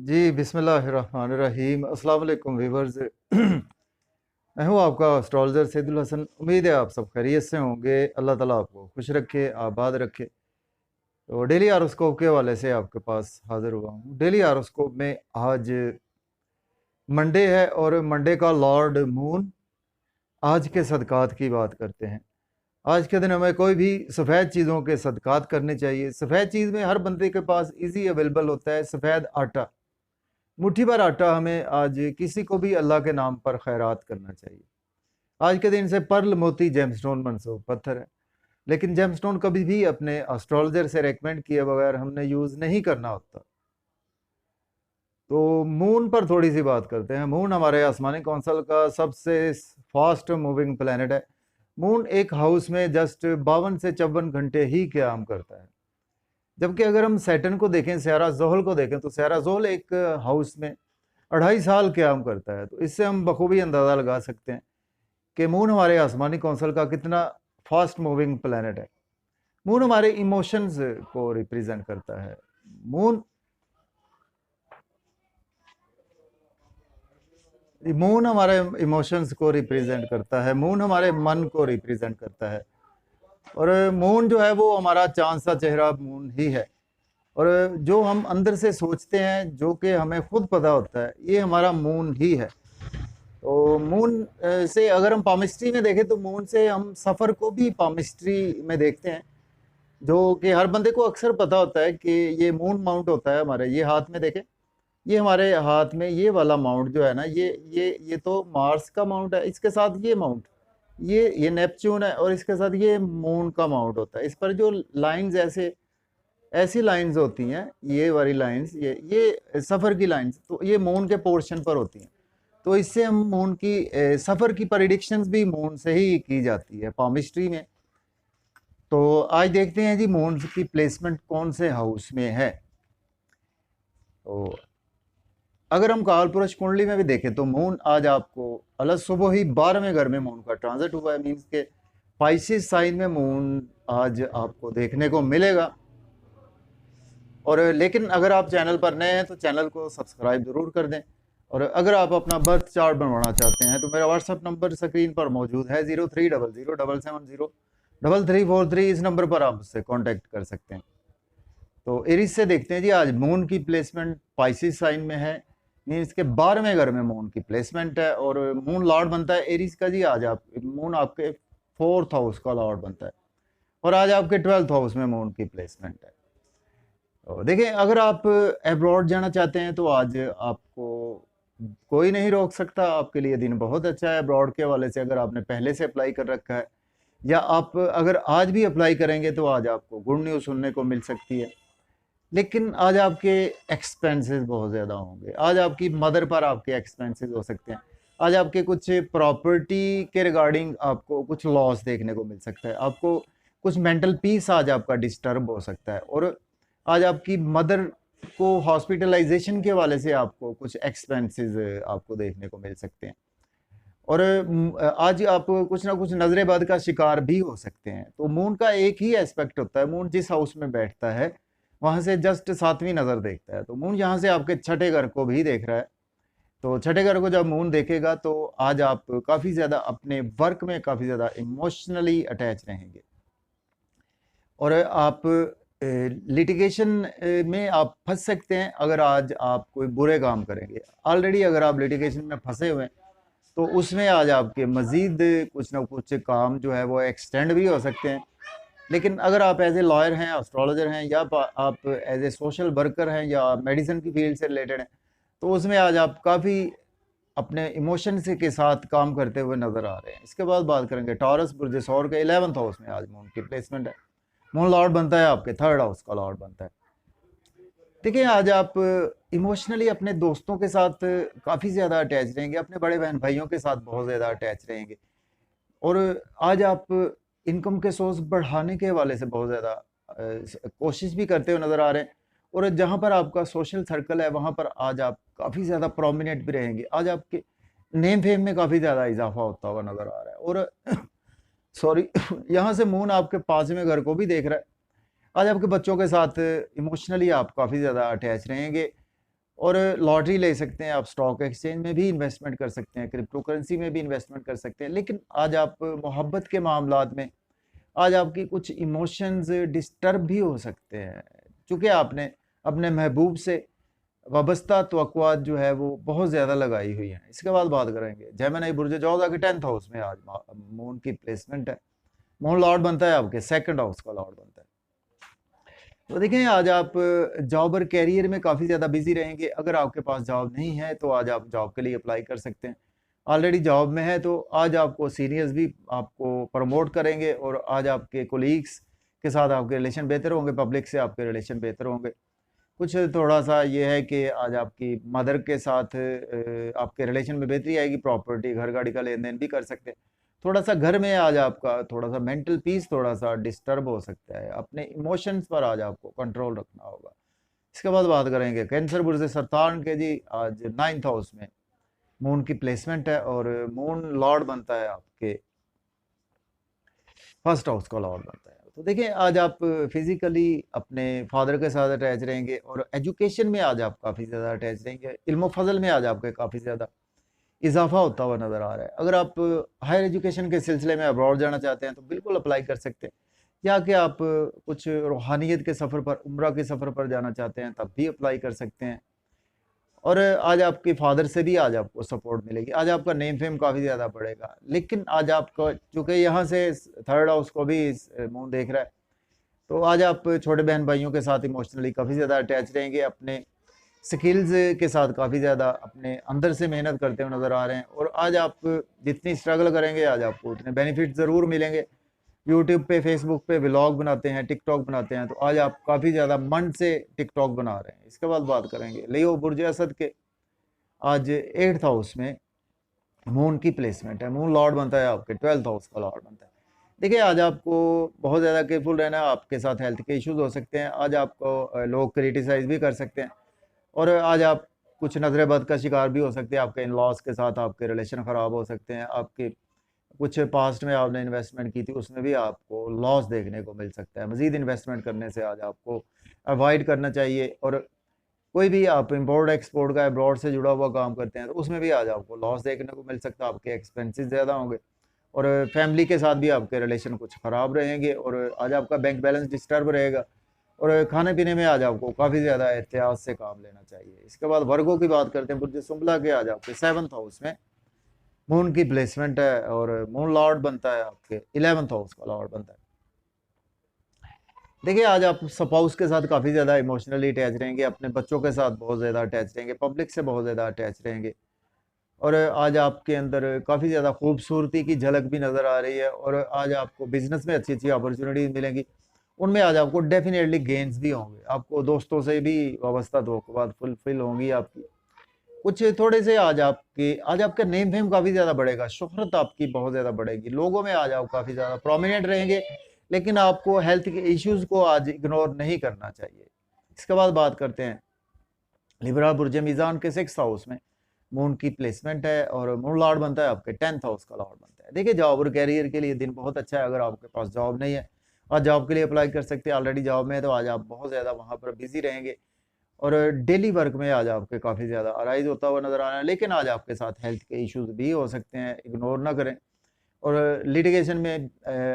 जी बिस्मिल्लाहिर्रहमानिर्रहीम अस्सलाम वालेकुम वीवर्स। मैं हूँ आपका एस्ट्रोलॉजर सैदुल हसन। उम्मीद है आप सब खैरियत से होंगे। अल्लाह ताला आपको खुश रखे, आबाद रखे। तो डेली आरोस्कोप के हवाले से आपके पास हाजिर हुआ हूँ। डेली आरोस्कोप में आज मंडे है और मंडे का लॉर्ड मून आज के सदकात की बात करते हैं। आज के दिन हमें कोई भी सफ़ेद चीज़ों के सदकात करने चाहिए। सफ़ेद चीज़ में हर बंदे के पास इजी अवेलेबल होता है सफ़ेद आटा। मुट्ठी भर आटा हमें आज किसी को भी अल्लाह के नाम पर खैरात करना चाहिए। आज के दिन से पर्ल मोती जेमस्टोन मनसूब पत्थर है, लेकिन जेमस्टोन कभी भी अपने एस्ट्रोलॉजर से रेकमेंड किए बगैर हमने यूज़ नहीं करना होता। तो मून पर थोड़ी सी बात करते हैं। मून हमारे आसमानी कौंसल का सबसे फास्ट मूविंग प्लेनेट है। मून एक हाउस में जस्ट 52 से 54 घंटे ही क़याम करता है। जबकि अगर हम सैटर्न को देखें, सयारा ज़ोहल को देखें, तो सयारा ज़ोहल एक हाउस में 2.5 साल क़याम करता है। तो इससे हम बखूबी अंदाज़ा लगा सकते हैं कि मून हमारे आसमानी कौंसल का कितना फास्ट मूविंग प्लैनेट है। मून हमारे इमोशंस को रिप्रेजेंट करता है। मून मून हमारे इमोशंस को रिप्रेजेंट करता है। मून हमारे मन को रिप्रेजेंट करता है। और मून जो है वो हमारा चांद सा चेहरा मून ही है। और जो हम अंदर से सोचते हैं, जो कि हमें खुद पता होता है, ये हमारा मून ही है। तो मून से अगर हम पामिस्ट्री में देखें तो मून से हम सफ़र को भी पामिस्ट्री में देखते हैं, जो कि हर बंदे को अक्सर पता होता है कि ये मून माउंट होता है हमारे। ये हाथ में देखें, ये हमारे हाथ में ये वाला माउंट जो है ना, ये तो मार्स का माउंट है। इसके साथ ये माउंट, ये नेपच्यून है, और इसके साथ ये मून का माउंट होता है। इस पर जो लाइंस ऐसे ऐसी लाइंस होती हैं, ये वाली लाइंस, ये सफ़र की लाइंस, तो ये मून के पोर्शन पर होती हैं। तो इससे हम मून की सफ़र की प्रेडिक्शंस भी मून से ही की जाती है पामिस्ट्री में। तो आज देखते हैं जी मून की प्लेसमेंट कौन से हाउस में है। तो अगर हम काल पुरुष कुंडली में भी देखें तो मून आज आपको अलग सुबह ही 12वें घर में मून का ट्रांजिट हुआ है। मीन्स के पाइसिस साइन में मून आज आपको देखने को मिलेगा। और लेकिन अगर आप चैनल पर नए हैं तो चैनल को सब्सक्राइब ज़रूर कर दें। और अगर आप अपना बर्थ चार्ट बनवाना चाहते हैं तो मेरा व्हाट्सअप नंबर स्क्रीन पर मौजूद है 0300770343। इस नंबर पर आप मुझसे कांटेक्ट कर सकते हैं। तो एरीज से देखते हैं जी, आज मून की प्लेसमेंट पाइसिस साइन में है। मीन्स के 12वें घर में मून की प्लेसमेंट है। और मून लॉर्ड बनता है एरीज का जी। आज आप मून आपके 4th हाउस का लॉर्ड बनता है। और आज आपके 12th हाउस में मून की प्लेसमेंट है। तो देखिए, अगर आप अब्रॉड जाना चाहते हैं तो आज आपको कोई नहीं रोक सकता। आपके लिए दिन बहुत अच्छा है अब्रॉड के हवाले से। अगर आपने पहले से अप्लाई कर रखा है, या आप अगर आज भी अप्लाई करेंगे, तो आज आपको गुड न्यूज़ सुनने को मिल सकती है। लेकिन आज आपके एक्सपेंसेस बहुत ज़्यादा होंगे। आज आपकी मदर पर आपके एक्सपेंसेस हो सकते हैं। आज आपके कुछ प्रॉपर्टी के रिगार्डिंग आपको कुछ लॉस देखने को मिल सकता है। आपको कुछ मेंटल पीस आज आपका डिस्टर्ब हो सकता है। और आज आपकी मदर को हॉस्पिटलाइजेशन के हवाले से आपको कुछ एक्सपेंसेस आपको देखने को मिल सकते हैं। और आज आप कुछ ना कुछ नजरे बद का शिकार भी हो सकते हैं। तो मून का एक ही एस्पेक्ट होता है। मून जिस हाउस में बैठता है वहां से जस्ट 7वीं नजर देखता है। तो मून यहाँ से आपके छठे घर को भी देख रहा है। तो छठे घर को जब मून देखेगा तो आज आप काफी ज्यादा अपने वर्क में काफी ज्यादा इमोशनली अटैच रहेंगे। और आप लिटिगेशन में आप फंस सकते हैं अगर आज आप कोई बुरे काम करेंगे। ऑलरेडी अगर आप लिटिगेशन में फंसे हुए हैं तो उसमें आज आपके मज़ीद कुछ ना कुछ काम जो है वो एक्सटेंड भी हो सकते हैं। लेकिन अगर आप एज ए लॉयर हैं, एस्ट्रोलॉजर हैं, या आप एज ए सोशल वर्कर हैं, या मेडिसिन की फील्ड से रिलेटेड हैं, तो उसमें आज आप काफ़ी अपने इमोशन से के साथ काम करते हुए नज़र आ रहे हैं। इसके बाद बात करेंगे टॉरस बुर्ज सौर के 11th हाउस में आज मून की प्लेसमेंट है। मून लॉर्ड बनता है आपके 3rd हाउस का लॉर्ड बनता है। देखिए, आज आप इमोशनली अपने दोस्तों के साथ काफ़ी ज़्यादा अटैच रहेंगे। अपने बड़े बहन भाइयों के साथ बहुत ज़्यादा अटैच रहेंगे। और आज आप इनकम के सोर्स बढ़ाने के हवाले से बहुत ज़्यादा कोशिश भी करते हुए नज़र आ रहे हैं। और जहाँ पर आपका सोशल सर्कल है वहाँ पर आज आप काफ़ी ज़्यादा प्रोमिनेंट भी रहेंगे। आज आपके नेम फेम में काफ़ी ज़्यादा इजाफा होता हुआ नज़र आ रहा है। और सॉरी, यहाँ से मून आपके 5वें घर को भी देख रहा है। आज आपके बच्चों के साथ इमोशनली आप काफ़ी ज़्यादा अटैच रहेंगे। और लॉटरी ले सकते हैं आप, स्टॉक एक्सचेंज में भी इन्वेस्टमेंट कर सकते हैं, क्रिप्टो करेंसी में भी इन्वेस्टमेंट कर सकते हैं। लेकिन आज आप मोहब्बत के मामलात में आज आपकी कुछ इमोशंस डिस्टर्ब भी हो सकते हैं, क्योंकि आपने अपने महबूब से वाबस्ता तवक्कुआत जो है वो बहुत ज़्यादा लगाई हुई हैं। इसके बाद बात करेंगे जेमिनी बुर्ज जोधा के 10th हाउस में आज मून की प्लेसमेंट है। मून लॉर्ड बनता है आपके 2nd हाउस का लॉर्ड बनता है। तो देखें आज आप जॉब और कैरियर में काफ़ी ज़्यादा बिजी रहेंगे। अगर आपके पास जॉब नहीं है तो आज आप जॉब के लिए अप्लाई कर सकते हैं। ऑलरेडी जॉब में है तो आज आपको सीनियर्स भी आपको प्रमोट करेंगे और आज आपके कोलीग्स के साथ आपके रिलेशन बेहतर होंगे, पब्लिक से आपके रिलेशन बेहतर होंगे। कुछ थोड़ा सा ये है कि आज आपकी मदर के साथ आपके रिलेशन में बेहतरी आएगी, प्रॉपर्टी घर गाड़ी का लेन देन भी कर सकते हैं। थोड़ा सा घर में आज आपका थोड़ा सा मेंटल पीस थोड़ा सा डिस्टर्ब हो सकता है, अपने इमोशंस पर आज आपको कंट्रोल रखना होगा। इसके बाद बात करेंगे कैंसर बुर्ज सरतान के जी, आज 9th हाउस में मून की प्लेसमेंट है और मून लॉर्ड बनता है आपके 1st हाउस का लॉर्ड बनता है। तो देखिए आज आप फिजिकली अपने फादर के साथ अटैच रहेंगे और एजुकेशन में आज आप काफ़ी ज़्यादा अटैच रहेंगे, इल्म फजल में आज आपके काफ़ी ज़्यादा इजाफा होता हुआ नज़र आ रहा है। अगर आप हायर एजुकेशन के सिलसिले में अब्रॉड जाना चाहते हैं तो बिल्कुल अप्लाई कर सकते हैं, या कि आप कुछ रूहानियत के सफ़र पर, उम्रा के सफ़र पर जाना चाहते हैं तब भी अप्लाई कर सकते हैं। और आज आपके फादर से भी आज आपको सपोर्ट मिलेगी, आज आपका नेम फेम काफ़ी ज़्यादा बढ़ेगा। लेकिन आज आपका चूँकि यहाँ से 3rd हाउस को भी मून देख रहा है, तो आज आप छोटे बहन भाइयों के साथ इमोशनली काफ़ी ज़्यादा अटैच रहेंगे, अपने स्किल्स के साथ काफ़ी ज़्यादा अपने अंदर से मेहनत करते हुए नज़र आ रहे हैं। और आज आप जितनी स्ट्रगल करेंगे आज आपको उतने बेनिफिट ज़रूर मिलेंगे। यूट्यूब पे, फेसबुक पे व्लॉग बनाते हैं, टिकटॉक बनाते हैं, तो आज आप काफ़ी ज़्यादा मन से टिकटॉक बना रहे हैं। इसके बाद बात करेंगे लियो बुर्ज असद के, आज 8th हाउस में मून की प्लेसमेंट है। मून लॉर्ड बनता है आपके 12th हाउस का लॉर्ड बनता है। देखिए आज आपको बहुत ज़्यादा केयरफुल रहना है, आपके साथ हेल्थ के इश्यूज हो सकते हैं, आज आपको लोग क्रिटिसाइज भी कर सकते हैं और आज आप कुछ नजर बद का शिकार भी हो सकते हैं। आपके इन लॉस के साथ आपके रिलेशन ख़राब हो सकते हैं, आपके कुछ पास्ट में आपने इन्वेस्टमेंट की थी उसमें भी आपको लॉस देखने को मिल सकता है। मज़ीद इन्वेस्टमेंट करने से आज आपको अवॉइड करना चाहिए। और कोई भी आप इंपोर्ट एक्सपोर्ट का अब्रॉड से जुड़ा हुआ काम करते हैं तो उसमें भी आज आपको लॉस देखने को मिल सकता है, आपके एक्सपेंसेस ज़्यादा होंगे और फैमिली के साथ भी आपके रिलेशन कुछ ख़राब रहेंगे और आज आपका बैंक बैलेंस डिस्टर्ब रहेगा और खाने पीने में आज आपको काफ़ी ज़्यादा एहतियात से काम लेना चाहिए। इसके बाद वर्गों की बात करते हैं, बुर्ज सुंबला के आज आपके 7th हाउस में मून की प्लेसमेंट है और मून लॉर्ड बनता है आपके 11th हाउस का लॉर्ड बनता है। देखिए आज आप स्पाउस के साथ काफ़ी ज़्यादा इमोशनली अटैच रहेंगे, अपने बच्चों के साथ बहुत ज़्यादा अटैच रहेंगे, पब्लिक से बहुत ज़्यादा अटैच रहेंगे और आज आपके अंदर काफ़ी ज़्यादा खूबसूरती की झलक भी नज़र आ रही है और आज आपको बिजनेस में अच्छी अच्छी अपॉर्चुनिटीज़ मिलेंगी, उनमें आज आपको डेफिनेटली गेंस भी होंगे, आपको दोस्तों से भी वाबस्ता तवक्कुआत फुलफिल होंगी आपकी। कुछ थोड़े से आज आपका नेम फेम काफ़ी ज़्यादा बढ़ेगा, शोहरत आपकी बहुत ज़्यादा बढ़ेगी, लोगों में आज आप काफ़ी ज़्यादा प्रोमिनेंट रहेंगे। लेकिन आपको हेल्थ के इश्यूज को आज इग्नोर नहीं करना चाहिए। इसके बाद बात करते हैं लिब्रा बुर्ज मीज़ान के 6th हाउस में मून की प्लेसमेंट है और मून लॉर्ड बनता है आपके 10th हाउस का लॉर्ड बनता है। देखिए जॉब और कैरियर के लिए दिन बहुत अच्छा है। अगर आपके पास जॉब नहीं है आज जॉब के लिए अप्लाई कर सकते हैं, ऑलरेडी जॉब में है तो आज आप बहुत ज़्यादा वहाँ पर बिजी रहेंगे और डेली वर्क में आज आपके काफ़ी ज़्यादा अराइज होता हुआ नज़र आ रहा है। लेकिन आज आपके साथ हेल्थ के इश्यूज भी हो सकते हैं, इग्नोर ना करें और लिटिगेशन में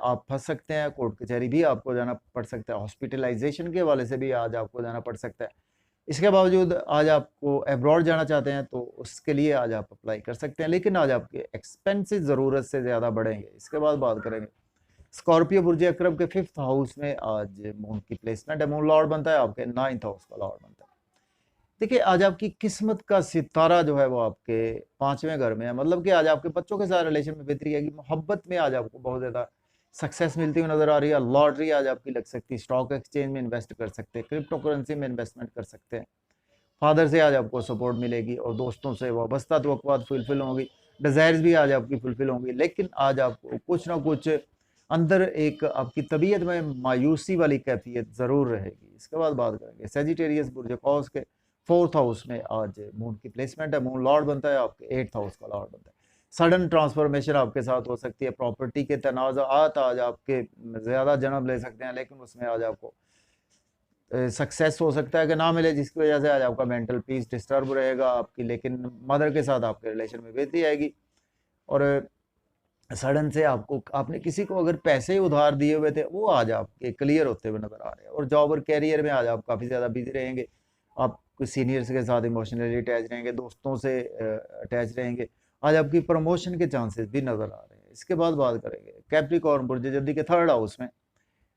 आप फंस सकते हैं, कोर्ट कचहरी भी आपको जाना पड़ सकता है, हॉस्पिटलाइजेशन के हवाले से भी आज आपको जाना पड़ सकता है। इसके बावजूद आज आपको अब्रॉड जाना चाहते हैं तो उसके लिए आज आप अप्लाई कर सकते हैं, लेकिन आज आपके एक्सपेंसेस ज़रूरत से ज़्यादा बढ़ेंगे। इसके बाद बात करेंगे स्कॉर्पियो बुर्ज अकरब के 5th हाउस में आज मून की प्लेसमेंट है। मून लॉर्ड बनता है आपके 9th हाउस का लॉर्ड बनता है। देखिए आज आपकी किस्मत का सितारा जो है वो आपके 5वें घर में है, मतलब कि आज आपके बच्चों के साथ रिलेशन में बेहतरी आएगी, मोहब्बत में आज आपको बहुत ज़्यादा सक्सेस मिलती हुई नज़र आ रही है। लॉटरी आज आपकी लग सकती है, स्टॉक एक्सचेंज में इन्वेस्ट कर सकते हैं, क्रिप्टो करेंसी में इन्वेस्टमेंट कर सकते हैं, फादर से आज आपको सपोर्ट मिलेगी और दोस्तों से वाबस्ता तवक्कुआत फुलफिल होंगी, डिज़ायर्स भी आज आपकी फुलफिल होंगी। लेकिन आज आपको कुछ ना कुछ अंदर एक आपकी तबीयत में मायूसी वाली कैफियत ज़रूर रहेगी। इसके बाद बात करेंगे सेजिटेरियस बुर्ज कौस के 4th हाउस में आज मून की प्लेसमेंट है। मून लॉर्ड बनता है आपके 8th हाउस का लॉर्ड बनता है। सडन ट्रांसफॉर्मेशन आपके साथ हो सकती है, प्रॉपर्टी के तनाज़ात आज आपके ज़्यादा जन्म ले सकते हैं, लेकिन उसमें आज आपको सक्सेस हो सकता है कि ना मिले, जिसकी वजह से आज आपका मेंटल पीस डिस्टर्ब रहेगा आपकी, लेकिन मदर के साथ आपके रिलेशन में बेहतरी आएगी। और सडन से आपको, आपने किसी को अगर पैसे ही उधार दिए हुए थे वो आज आपके क्लियर होते हुए नजर आ रहे हैं। और जॉब और कैरियर में आज आप काफ़ी ज़्यादा बिजी रहेंगे, आप कुछ सीनियर्स के साथ इमोशनली अटैच रहेंगे, दोस्तों से अटैच रहेंगे। आज आपकी प्रमोशन के चांसेस भी नजर आ रहे हैं। इसके बाद बात करेंगे कैप्रिकॉर्न बुर्ज जद्दी के थर्ड हाउस में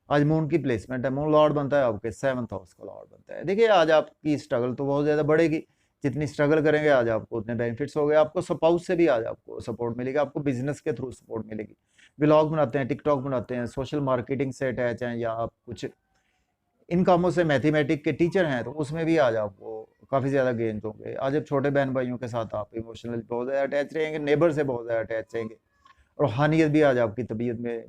आज मून की प्लेसमेंट है। मून लॉर्ड बनता है आपके 7th हाउस का लॉर्ड बनता है। देखिए आज आपकी स्ट्रगल तो बहुत ज़्यादा बढ़ेगी, जितनी स्ट्रगल करेंगे आज आपको उतने बेनिफिट्स हो गए। आपको स्पाउस से भी आज आपको सपोर्ट मिलेगा, आपको बिजनेस के थ्रू सपोर्ट मिलेगी। व्लॉग बनाते हैं, टिकटॉक बनाते हैं, सोशल मार्केटिंग से अटैच हैं, या आप कुछ इन कामों से मैथमेटिक के टीचर हैं, तो उसमें भी आज आपको काफ़ी ज़्यादा गेन होंगे। आज अब छोटे बहन भाइयों के साथ आप इमोशनली बहुत ज़्यादा अटैच रहेंगे, नेबर से बहुत ज़्यादा अटैच रहेंगे। रूहानियत भी आज आपकी तबीयत में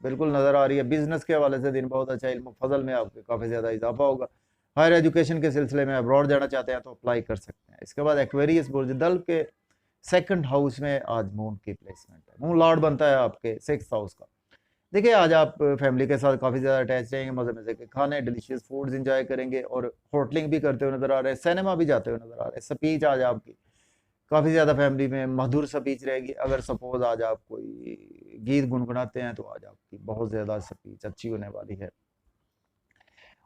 बिल्कुल नज़र आ रही है। बिजनेस के हवाले से दिन बहुत अच्छा, इल्म फजल में आपके काफ़ी ज़्यादा इजाफा होगा। हायर एजुकेशन के सिलसिले में अब्रॉड जाना चाहते हैं तो अप्लाई कर सकते हैं। इसके बाद एक्वेरियस बुर्ज दल के 2nd हाउस में आज मून की प्लेसमेंट है। मून लॉर्ड बनता है आपके 6th हाउस का। देखिए आज आप फैमिली के साथ काफ़ी ज़्यादा अटैच रहेंगे, मज़े मज़े के खाने, डिलीशियस फूड्स इंजॉय करेंगे, और होटलिंग भी करते हुए नजर आ रहे हैं, सिनेमा भी जाते हुए नजर आ रहे हैं। स्पीच आज आपकी काफ़ी ज़्यादा फैमिली में मधुर स्पीच रहेगी। अगर सपोज आज आप कोई गीत गुनगुनाते हैं तो आज आपकी बहुत ज़्यादा स्पीच अच्छी होने वाली है।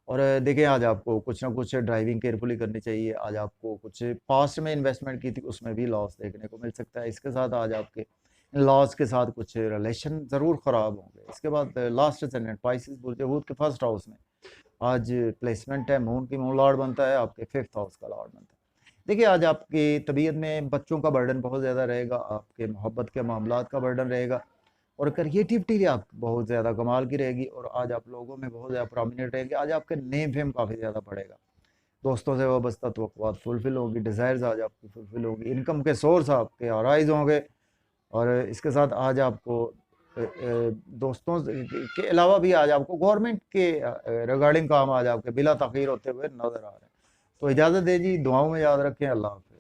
और देखिए आज आपको कुछ ना कुछ ड्राइविंग केयरफुली करनी चाहिए। आज आपको कुछ पास्ट में इन्वेस्टमेंट की थी उसमें भी लॉस देखने को मिल सकता है। इसके साथ आज आपके लॉस के साथ कुछ रिलेशन ज़रूर ख़राब होंगे। इसके बाद लास्ट असेंडेंट स्पाइसिस बुर्ज हूत के 1st हाउस में आज प्लेसमेंट है मून की। मून लॉर्ड बनता है आपके 5th हाउस का लॉर्ड बनता है। देखिए आज आपकी तबीयत में बच्चों का बर्डन बहुत ज़्यादा रहेगा, आपके मोहब्बत के मामलात का बर्डन रहेगा, और क्रिएटिविटी आप बहुत ज़्यादा कमाल की रहेगी, और आज आप लोगों में बहुत ज़्यादा प्रोमिनेंट रहेंगे। आज आपके नेम फेम काफ़ी ज़्यादा बढ़ेगा, दोस्तों से वाबस्ता तवक्कुआत फुलफिल होगी, डिज़ायर्स आज आपकी फुलफिल होगी, इनकम के सोर्स आपके अराइज होंगे। और इसके साथ आज आपको दोस्तों के अलावा भी आज आपको गवर्नमेंट के रिगार्डिंग काम आज आपके बिला तखीर होते हुए नजर आ रहे हैं। तो इजाज़त दे जी, दुआओं में याद रखें। अल्लाह हाफ़िज़।